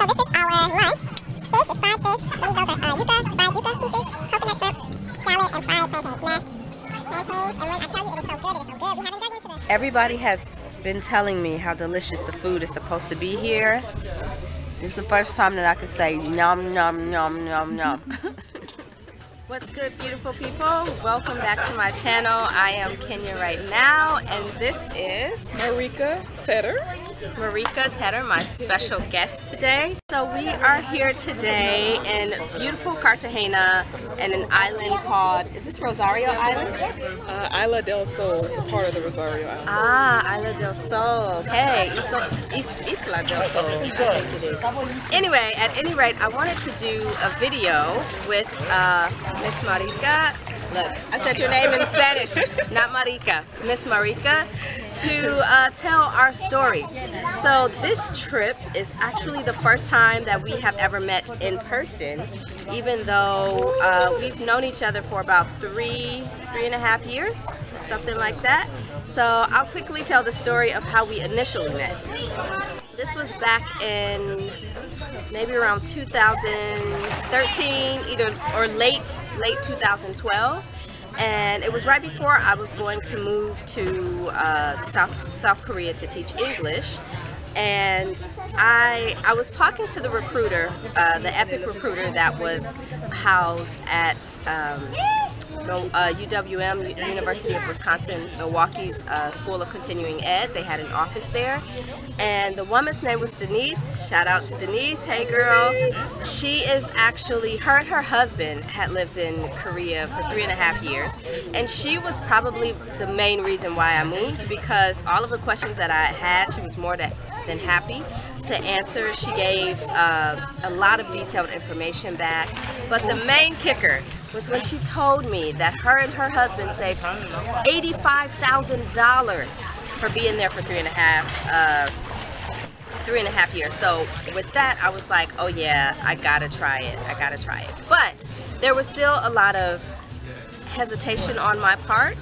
So this is our lunch. Fish is fried fish. I believe those are yuca, fried yuca pieces, coconut shrimp, salad, and fried plantains. Mashed plantains. And when I tell you it is so good, it is so good. We haven't dug into this. Everybody has been telling me how delicious the food is supposed to be here. This is the first time that I could say nom nom nom nom nom. What's good, beautiful people? Welcome back to my channel. I am Kenya right now, and this is Marika Tedder. Marika Tedder, my special guest today. So we are here today in beautiful Cartagena and an island called, is this Rosario Island? Isla del Sol is a part of the Rosario Island. Ah, Isla del Sol. Okay, Isla del Sol, I think it is. Anyway, at any rate, I wanted to do a video with Miss Marika. Look, I said your name in Spanish, not Marika. Miss Marika, to tell our story. So this trip is actually the first time that we have ever met in person, even though we've known each other for about three and a half years, something like that. So I'll quickly tell the story of how we initially met. This was back in maybe around 2013, or late 2012, and it was right before I was going to move to South Korea to teach English. And I was talking to the recruiter, the epic recruiter that was housed at UWM, University of Wisconsin, Milwaukee's School of Continuing Ed. They had an office there, and the woman's name was Denise. Shout out to Denise. Hey girl. She is actually, her and her husband had lived in Korea for 3.5 years, and she was probably the main reason why I moved, because all of the questions that I had, she was more than happy to answer. She gave a lot of detailed information back, but the main kicker was when she told me that her and her husband saved $85,000 for being there for 3.5 years. So with that, I was like, oh yeah, I gotta try it. But there was still a lot of hesitation on my part,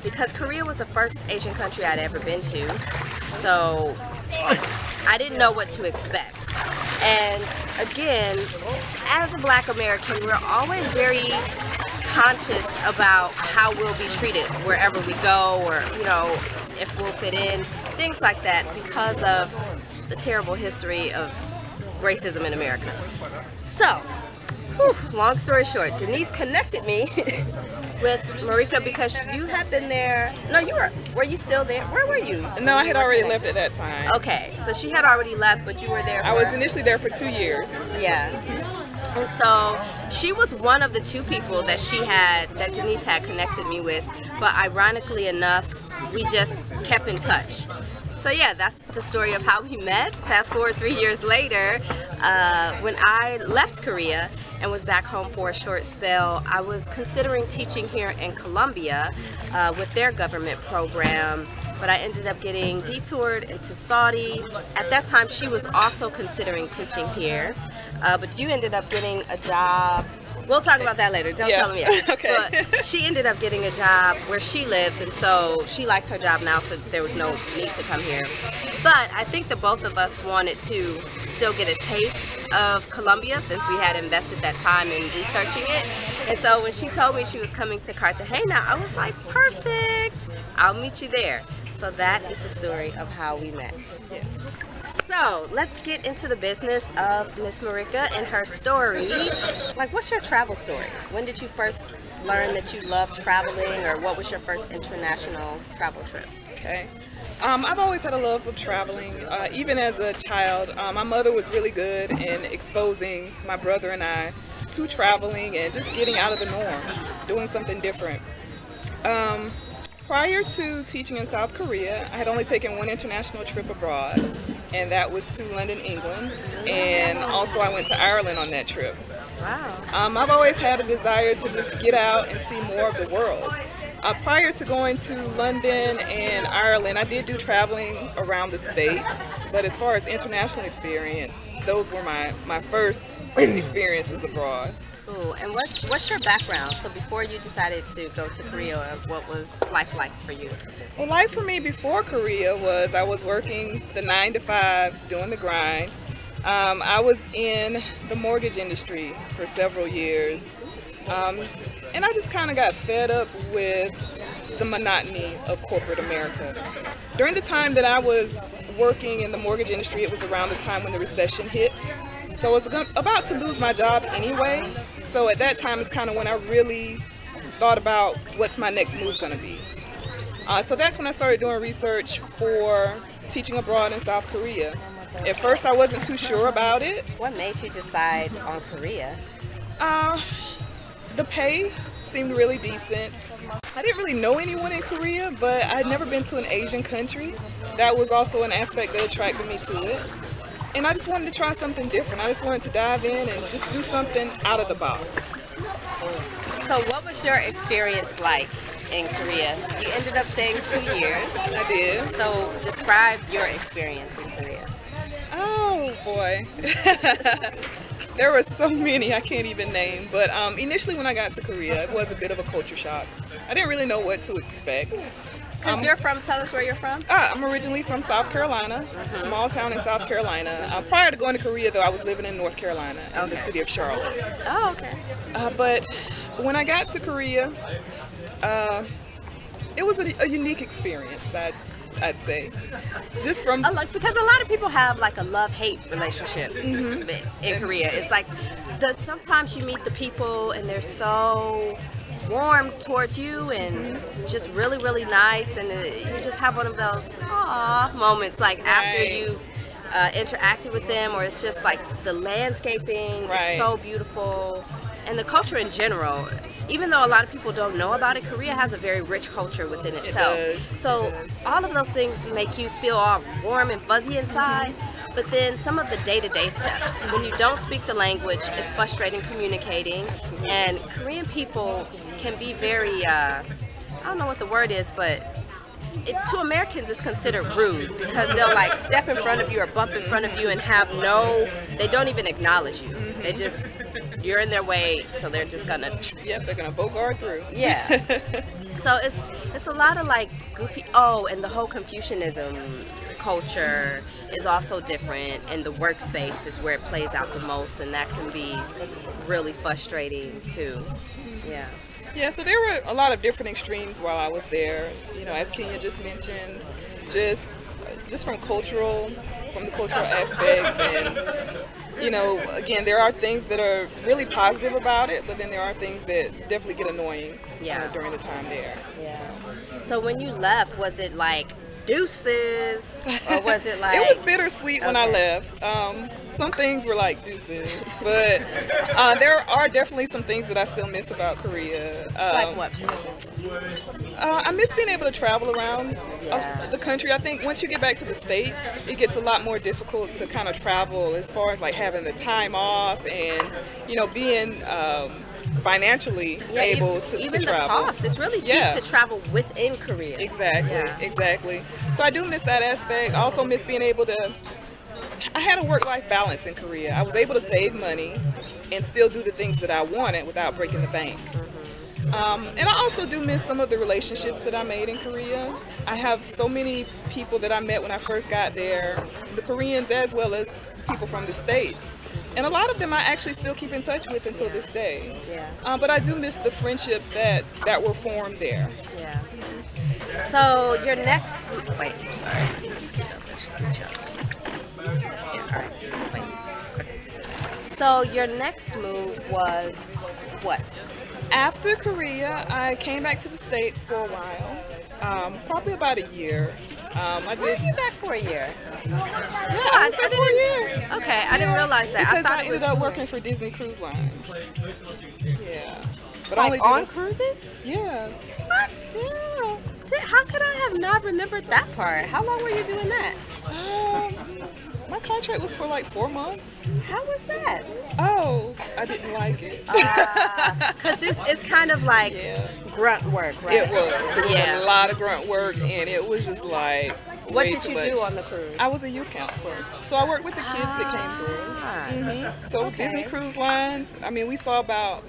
because Korea was the first Asian country I'd ever been to. So I didn't know what to expect. And again, as a Black American, we're always very conscious about how we'll be treated wherever we go, or, you know, if we'll fit in, things like that, because of the terrible history of racism in America. So, long story short, Denise connected me with Marika because you had been there. No, were you still there? Where were you? No, I had already left at that time. Okay, so she had already left, but you were there for... I was initially there for 2 years. Yeah. And so she was one of the 2 people that that Denise had connected me with, but ironically enough, we just kept in touch. So yeah, that's the story of how we met. Fast forward 3 years later, when I left Korea and was back home for a short spell, I was considering teaching here in Colombia with their government program, but I ended up getting detoured into Saudi. At that time, she was also considering teaching here, but you ended up getting a job. We'll talk about that later. Don't tell them yet. Okay. But she ended up getting a job where she lives, and so she likes her job now, so there was no need to come here. But I think the both of us wanted to still get a taste of Colombia, since we had invested that time in researching it. And so when she told me she was coming to Cartagena, I was like, perfect, I'll meet you there. So that is the story of how we met. Yes. So let's get into the business of Miss Marika and her story. Like, what's your travel story? When did you first learn that you loved traveling, or what was your first international travel trip? Okay. I've always had a love for traveling. Even as a child, my mother was really good in exposing my brother and I to traveling and just getting out of the norm, doing something different. Prior to teaching in South Korea, I had only taken one international trip abroad, and that was to London, England, and also I went to Ireland on that trip. Wow. I've always had a desire to just get out and see more of the world. Prior to going to London and Ireland, I did do traveling around the States, but as far as international experience, those were my first experiences abroad. Cool. And what's your background? So before you decided to go to Korea, what was life like for you? Well, life for me before Korea was I was working the 9 to 5, doing the grind. I was in the mortgage industry for several years, and I just kind of got fed up with the monotony of corporate America. During the time that I was working in the mortgage industry, it was around the time when the recession hit. So I was about to lose my job anyway. So at that time is kind of when I really thought about what's my next move going to be. So that's when I started doing research for teaching abroad in South Korea. At first I wasn't too sure about it. What made you decide on Korea? The pay seemed really decent. I didn't really know anyone in Korea, but I'd never been to an Asian country. That was also an aspect that attracted me to it. And I just wanted to try something different. I just wanted to dive in and just do something out of the box. So what was your experience like in Korea? You ended up staying 2 years. I did. So describe your experience in Korea. Oh boy. There were so many I can't even name, but initially when I got to Korea, it was a bit of a culture shock. I didn't really know what to expect. Because you're from, tell us where you're from. I'm originally from South Carolina, small town in South Carolina. Prior to going to Korea though, I was living in North Carolina, in the city of Charlotte. Oh, okay. But when I got to Korea, it was a unique experience, I'd say. Just from because a lot of people have like a love-hate relationship in Korea. It's like sometimes you meet the people and they're so warm towards you and just really, really nice, and you just have one of those aww moments like after you interacted with them, or it's just like the landscaping is so beautiful, and the culture in general. Even though a lot of people don't know about it, Korea has a very rich culture within itself. So all of those things make you feel all warm and fuzzy inside. But then some of the day-to-day stuff, when you don't speak the language, it's frustrating communicating. And Korean people can be very, I don't know what the word is, but to Americans it's considered rude, because they'll like step in front of you or bump in front of you and they don't even acknowledge you. They just, you're in their way, so they're just gonna. Yep, they're gonna bogart through. Yeah. So it's a lot of like goofy. Oh, and the whole Confucianism culture is also different, and the workspace is where it plays out the most, and that can be really frustrating too. Yeah. Yeah, so there were a lot of different extremes while I was there. You know, as Kenya just mentioned, just from the cultural aspect, and you know, again, there are things that are really positive about it, but then there are things that definitely get annoying during the time there. Yeah. So when you left, was it like deuces, or was it like? It was bittersweet when I left. Some things were like deuces, but there are definitely some things that I still miss about Korea. Like what? I miss being able to travel around the country. I think once you get back to the States, it gets a lot more difficult to kind of travel, as far as like having the time off and, you know, being financially able to travel. Even the cost, it's really cheap to travel within Korea. Exactly. So I do miss that aspect. I also miss being able to, I had a work-life balance in Korea. I was able to save money and still do the things that I wanted without breaking the bank. And I also do miss some of the relationships that I made in Korea. I have so many people that I met when I first got there, the Koreans as well as people from the States. And a lot of them I actually still keep in touch with until this day. But I do miss the friendships that were formed there. Yeah. So your next, wait, I'm sorry. So your next move was what? After Korea, I came back to the States for a while, probably about a year. Why were you back for a year? Yeah, I was there for a year. Okay, I didn't realize that. Because I ended up working for Disney Cruise Lines. Yeah. But like on cruises? Yeah. What? Yeah. How could I have not remembered that part? How long were you doing that? My contract was for like 4 months. How was that? Oh, I didn't like it. Because it's kind of like grunt work, right? It was a lot of grunt work, and it was just like What did you do on the cruise? I was a youth counselor. So I worked with the kids that came through. So Disney Cruise Lines, I mean, we saw about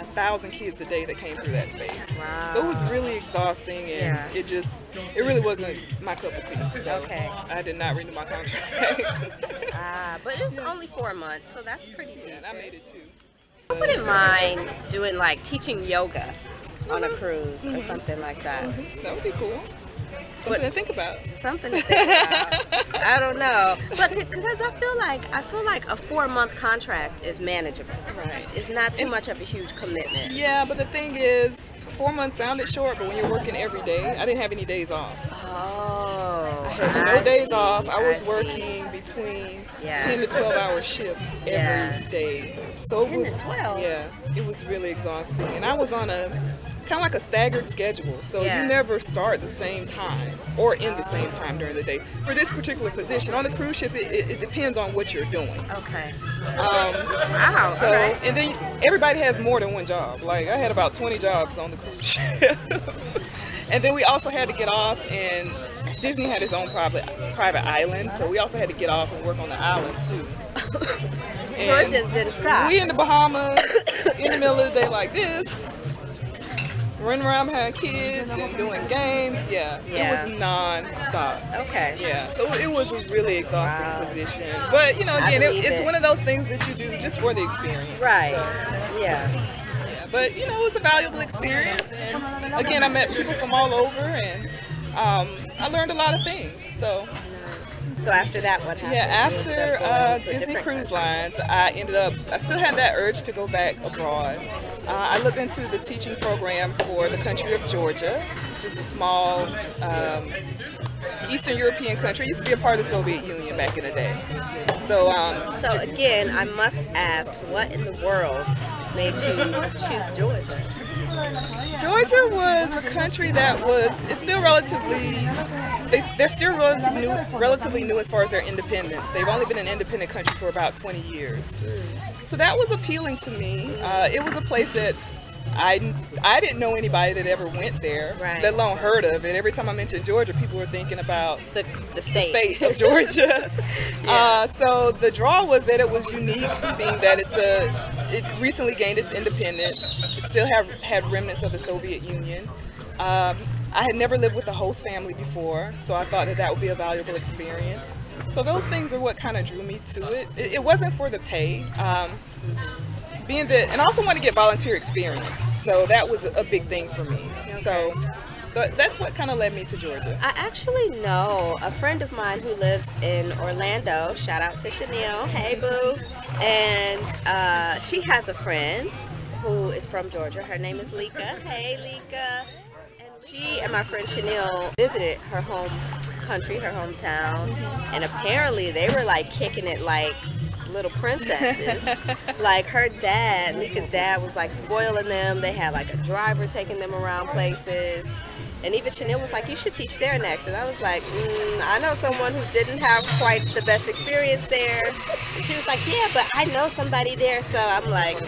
1,000 kids a day that came through that space. Wow. So it was really exhausting, and it really wasn't my cup of tea. So I did not renew my contract. But it was only 4 months, so that's pretty decent. And I made it too. I wouldn't mind doing like teaching yoga on a cruise or something like that. That would be cool. Something to think about. Something to think about. I don't know, but because I feel like a 4-month contract is manageable. Right. It's not too much of a huge commitment. Yeah, but the thing is, 4 months sounded short, but when you're working every day, I didn't have any days off. Oh. I had no days off. I was working between 10 to 12-hour shifts every day. So 10 to 12? Yeah, it was really exhausting. And I was on a kind of like a staggered schedule, so you never start the same time or end the same time during the day. For this particular position, on the cruise ship, it depends on what you're doing. Okay. Wow. So, and then everybody has more than one job. Like, I had about 20 jobs on the cruise ship. And then we also had to get off, and Disney had its own private island, so we also had to get off and work on the island too. So it just didn't stop. We in the Bahamas, in the middle of the day like this, running around behind kids and doing games. It was non-stop. Okay. Yeah, so it was a really exhausting position. But, you know, again, it's one of those things that you do just for the experience. Right. So, yeah. But, you know, it was a valuable experience. And, again, I met people from all over, and I learned a lot of things. So after that, what happened? Yeah, after Disney Cruise Lines, I still had that urge to go back abroad. I looked into the teaching program for the country of Georgia, which is a small Eastern European country. It used to be a part of the Soviet Union back in the day. So again, I must ask, what in the world made you choose Georgia? Georgia was a country that it's still they're still relatively new as far as their independence. They've only been an independent country for about 20 years. So that was appealing to me. It was a place that I didn't know anybody that ever went there, let alone heard of it. Every time I mentioned Georgia, people were thinking about the state of Georgia. So the draw was that it was unique, being that it recently gained its independence. It still had remnants of the Soviet Union. I had never lived with a host family before, so I thought that would be a valuable experience. So those things are what kind of drew me to it. It wasn't for the pay. And I also want to get volunteer experience, so that was a big thing for me. So that's what kind of led me to Georgia. I actually know a friend of mine who lives in Orlando. Shout out to Chanel. Hey, boo. And she has a friend who is from Georgia. Her name is Lika. Hey, Lika. And she and my friend Chanel visited her home country, her hometown, and apparently they were like kicking it like little princesses. Like her dad, Lika's dad, was like spoiling them. They had like a driver taking them around places. And even Chanel was like, you should teach there next. And I was like, I know someone who didn't have quite the best experience there. And she was like, yeah, but I know somebody there. So I'm like,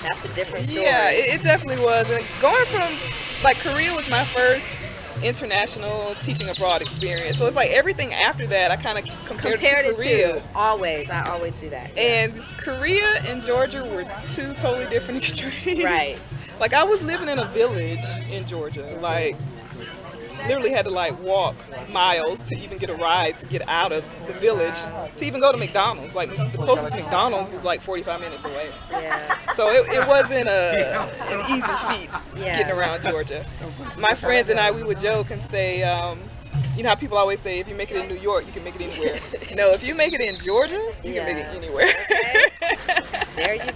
that's a different story. Yeah, it definitely was. And going from, like, Korea was my first international teaching abroad experience. So it's like everything after that, I kind of compared it to Korea. I always do that. And Korea and Georgia were two totally different extremes. Right. Like, I was living in a village in Georgia. Like, literally had to like walk miles to even get a ride to get out of the village to even go to McDonald's. Like, the closest McDonald's was like 45 minutes away. Yeah. So it wasn't an easy feat getting around Georgia. My friends and I, we would joke and say, you know how people always say, if you make it in New York, you can make it anywhere. No, if you make it in Georgia, you can make it anywhere. Okay. There you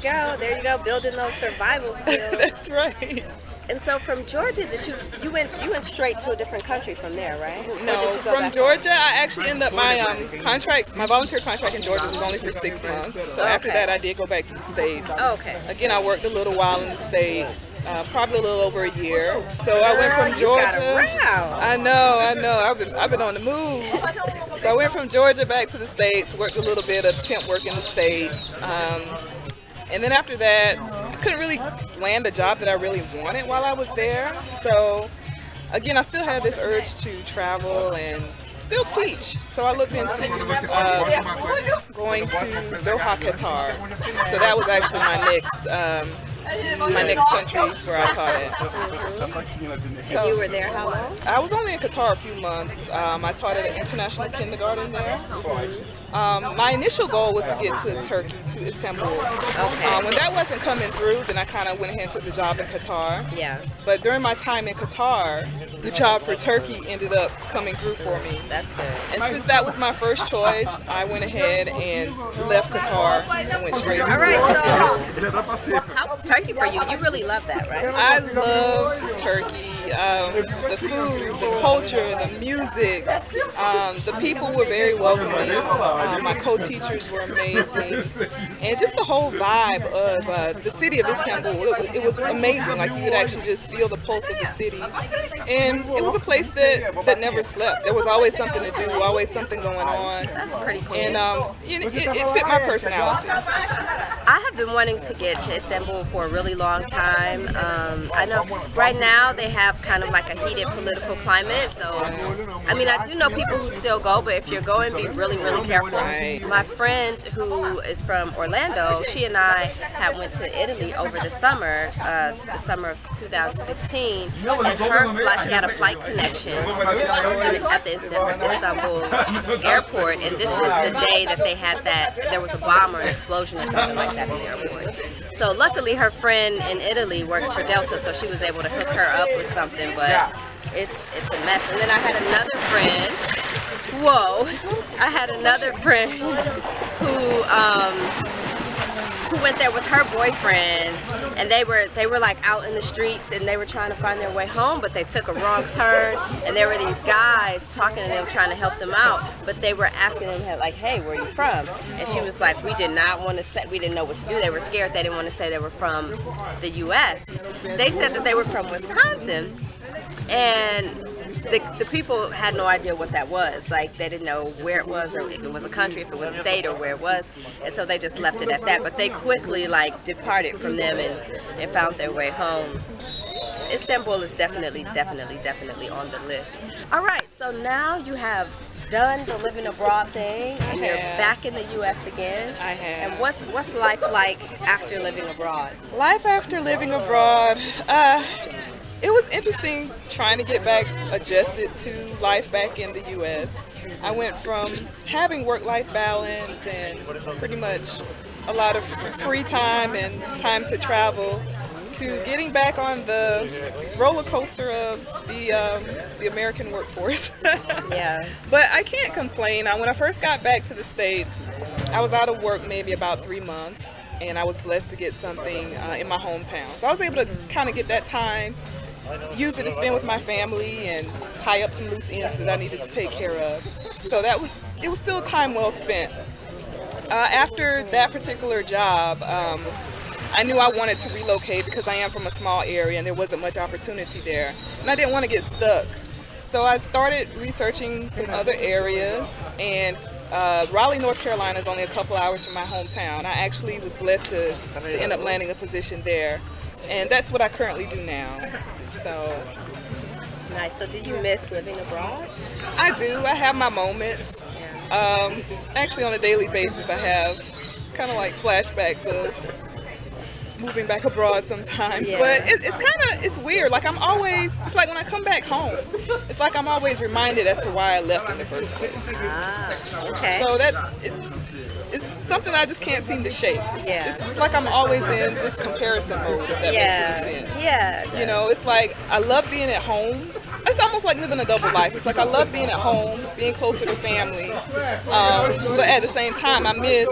go, building those survival skills. That's right. And so from Georgia, you went straight to a different country from there, right? No, from Georgia, I actually ended up my volunteer contract in Georgia was only for 6 months. So after that, I did go back to the States. Oh, okay. Again, I worked a little while in the States, probably a little over a year. So I went from Georgia. I know. I've been on the move. So I went from Georgia back to the States, worked a little bit of temp work in the States. And then after that, I couldn't really land a job that I really wanted while I was there. So again, I still had this urge to travel and still teach. So I looked into going going to Doha, Qatar. So that was actually my next country where I taught at. And you were there how long? I was only in Qatar a few months. I taught at an international kindergarten there. My initial goal was to get to Turkey, to Istanbul. Okay. When that wasn't coming through, then I kind of went ahead and took the job in Qatar. Yeah. But during my time in Qatar, the job for Turkey ended up coming through for me. That's good. And since that was my first choice, I went ahead and left Qatar and went straight to All right, so how was Turkey for you? You really love that, right? I loved Turkey. The food, the culture, the music, the people were very welcoming. My co-teachers were amazing, and just the whole vibe of the city of Istanbul. It was amazing. Like, you could actually just feel the pulse of the city, and it was a place that never slept. There was always something to do, always something going on. That's pretty cool. And it fit my personality. I have been wanting to get to Istanbul for a really long time. I know right now they have kind of like a heated political climate, so I mean, I do know people who still go, but if you're going, be really, really careful. Right. My friend who is from Orlando, she and I had went to Italy over the summer of 2016, and her flight, she got a flight connection at the Istanbul airport, and this was the day that they had there was a bomb or an explosion or something like that in the airport. So luckily her friend in Italy works for Delta, so she was able to hook her up with something, but it's a mess. And then I had another friend, who went there with her boyfriend, and they were like out in the streets, and they were trying to find their way home, but they took a wrong turn, and there were these guys talking to them, trying to help them out, but they were asking them like, hey, where are you from? And she was like, we did not want to say, we didn't know what to do. They were scared. They didn't want to say they were from the US. They said that they were from Wisconsin, and the people had no idea what that was. Like, they didn't know where it was, or if it was a country, if it was a state, or where it was, and so they just left it at that. But they quickly like departed from them and found their way home. Istanbul is definitely on the list. All right, so now you have done the living abroad thing, and you're back in the U.S. again. I have. And what's life like after living abroad? Life after living abroad. It was interesting trying to get back adjusted to life back in the U.S. I went from having work-life balance and pretty much a lot of free time and time to travel to getting back on the roller coaster of the American workforce. Yeah. But I can't complain. When I first got back to the States, I was out of work maybe about 3 months, and I was blessed to get something in my hometown. So I was able to kind of get that time, use it to spend with my family and tie up some loose ends that I needed to take care of. So it was still time well spent. After that particular job, I knew I wanted to relocate because I am from a small area and there wasn't much opportunity there. And I didn't want to get stuck. So I started researching some other areas, and Raleigh, North Carolina is only a couple hours from my hometown. I actually was blessed to end up landing a position there. And that's what I currently do now. So nice. So do you miss living abroad? I do. I have my moments. Actually, on a daily basis, I have kind of like flashbacks of moving back abroad sometimes. Yeah. But it's weird. Like, it's like when I come back home, it's like I'm always reminded as to why I left in the first place. Ah, okay. So it's something I just can't seem to shake. It's like I'm always in this comparison mode, if that makes any sense. Yeah. You know, it's like I love being at home. It's almost like living a double life. It's like I love being at home, being closer to family, but at the same time I miss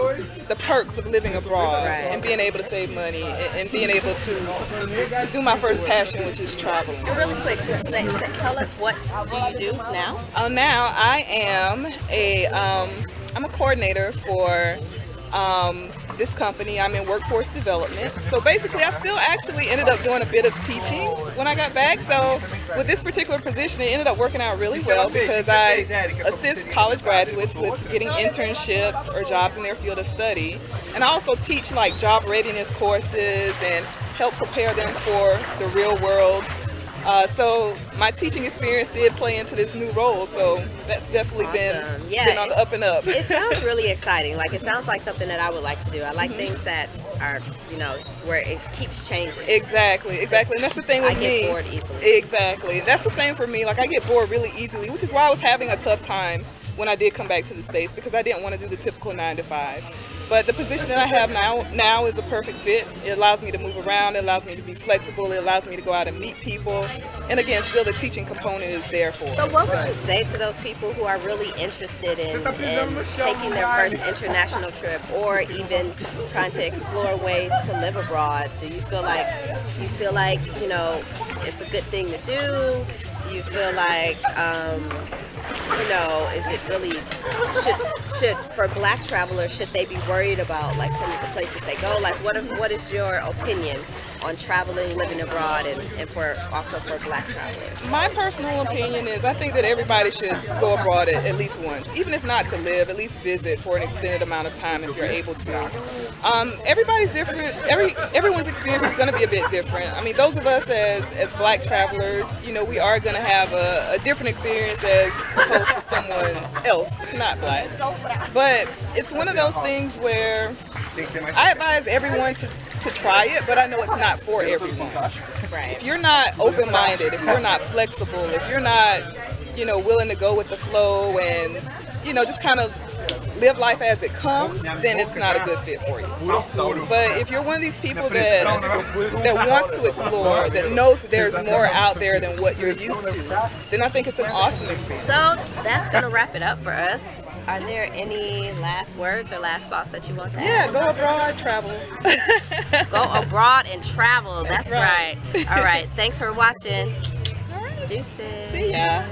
the perks of living abroad and being able to save money and being able to do my first passion, which is traveling. Really quick, just tell us, what do you do now? Now I am I'm a coordinator for this company. I'm in workforce development. So basically, I still actually ended up doing a bit of teaching when I got back. So with this particular position, it ended up working out really well because I assist college graduates with getting internships or jobs in their field of study. And I also teach like job readiness courses and help prepare them for the real world So my teaching experience did play into this new role, so that's definitely been on the up and up. It sounds really exciting. Like, it sounds like something that I would like to do. I like things that are, you know, where it keeps changing. Exactly. And that's the thing with me. I get bored easily. Exactly. That's the same for me. Like, I get bored really easily, which is why I was having a tough time when I did come back to the States, because I didn't want to do the typical 9 to 5. But the position that I have now is a perfect fit. It allows me to move around, it allows me to be flexible, it allows me to go out and meet people. And again, still the teaching component is there for us. So what would you say to those people who are really interested in taking their first international trip, or even trying to explore ways to live abroad? Do you feel like, you know, it's a good thing to do? Do you feel like, you know, is it really, should for Black travelers, should they be worried about like some of the places they go? Like, what is your opinion on traveling, living abroad, and also for Black travelers? My personal opinion is I think that everybody should go abroad at least once, even if not to live, at least visit for an extended amount of time if you're able to. Everybody's different. Everyone's experience is going to be a bit different. I mean, those of us as Black travelers, you know, we are going to have a different experience as opposed to someone else that's not Black. But it's one of those things where I advise everyone to try it, but I know it's not for everyone. Right. If you're not open-minded, if you're not flexible, if you're not, you know, willing to go with the flow and, you know, just kind of live life as it comes, then it's not a good fit for you. But if you're one of these people that wants to explore, that knows that there's more out there than what you're used to, then I think it's an awesome experience. So that's going to wrap it up for us. Are there any last words or last thoughts that you want to add? Yeah, go abroad, travel. Go abroad and travel. That's right. All right. Thanks for watching. All right. Deuces. See ya.